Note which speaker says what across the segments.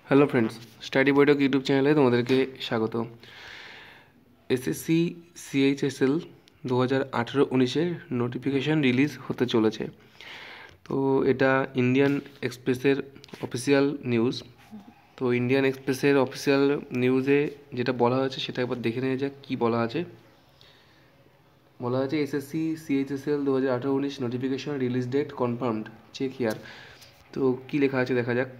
Speaker 1: Hello friends, study বৈঠক YouTube চ্যানেলে তোমাদেরকে স্বাগত। এসএসসি সিএইচএসএল 2018-19-এর নোটিফিকেশান রিলিজ হতে চলেছে। তো এটা ইন্ডিয়ান এক্সপ্রেসের অফিসিয়াল নিউজ। তো ইন্ডিয়ান এক্সপ্রেসের অফিসিয়াল নিউজে যেটা বলা হয়েছে সেটা একবার দেখে নেওয়া যাক কী বলা আছে। বলা হয়েছে SSC CHSL 2018-19 notification release date confirmed, check here. তো কী লেখা আছে দেখা যাক।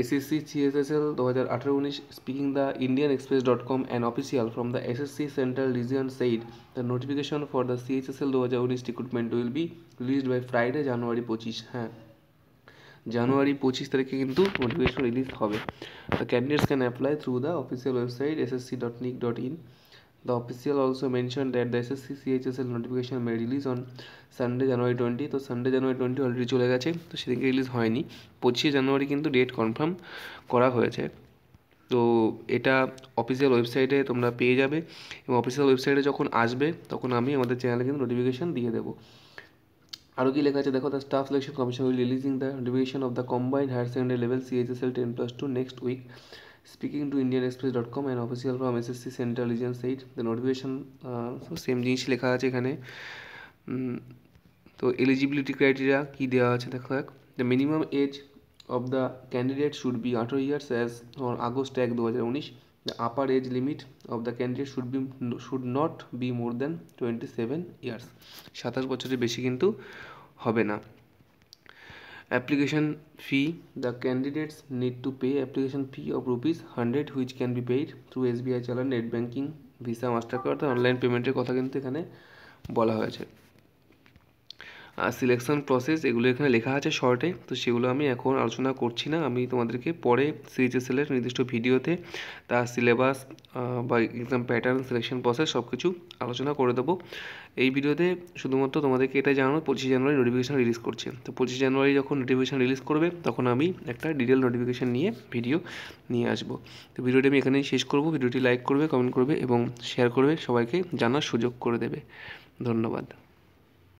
Speaker 1: SSC CSSL 2018-19 speaking the indianexpress.com, an official from the SSC Central Region said the notification for the CHSL 2019 recruitment will be released by Friday January 25। হ্যাঁ, জানুয়ারি 25 তারিখে কিন্তু notification release হবে। The candidates can apply through the official website ssc.nic.in. The official also mentioned that the SSC CHSL notification may release on Sunday January 20। তো Sunday জানুয়ারি 20 already চলে গেছে, তো সেদিনকে release হয়নি। 25 জানুয়ারি কিন্তু ডেট কনফার্ম করা হয়েছে। তো এটা অফিসিয়াল ওয়েবসাইটে তোমরা পেয়ে যাবে, এবং অফিসিয়াল ওয়েবসাইটে যখন আসবে তখন আমি আমাদের চ্যানেলে কিন্তু নোটিফিকেশান দিয়ে দেবো। আরও কি লেখা আছে দেখো, the staff selection commission will releasing the notification of the combined higher secondary level CHSL 10+2 next week. Speaking to indianexpress.com, an official from SSC Central Region said the notification same জিনিস লেখা আছে এখানে। তো এলিজিবিলিটি ক্রাইটেরিয়া কী দেওয়া আছে দেখো এক, the minimum age of the candidate should be 18 years as on August 1, 2019. The upper age limit of the candidate should not be more than 27 years। 27 বছরের বেশি কিন্তু হবে না। Application fee, the candidates need to pay application fee of ₹100 which can be paid through SBI চালান, net banking, visa, Mastercard. Online পেমেন্টের কথা কিন্তু এখানে বলা হয়েছে। সিলেকশন প্রসেস এগুলো এখানে লেখা আছে শর্টে, তো সেগুলো আমি এখন আলোচনা করছি না। আমি তোমাদেরকে পরে CHSL-এর নির্দিষ্ট ভিডিওতে তার সিলেবাস বা এক্সাম প্যাটার্ন, সিলেকশন প্রসেস সব কিছু আলোচনা করে দেবো। এই ভিডিওতে শুধুমাত্র তোমাদেরকে এটা জানানো 25 জানুয়ারি নোটিফিকেশান রিলিজ করছে। তো 25 জানুয়ারি যখন নোটিফিকেশান রিলিজ করবে তখন আমি একটা ডিটেল নোটিফিকেশান নিয়ে ভিডিও নিয়ে আসবো। তো ভিডিওটি আমি এখানেই শেষ করব। ভিডিওটি লাইক করবে, কমেন্ট করবে এবং শেয়ার করবে, সবাইকে জানার সুযোগ করে দেবে। ধন্যবাদ।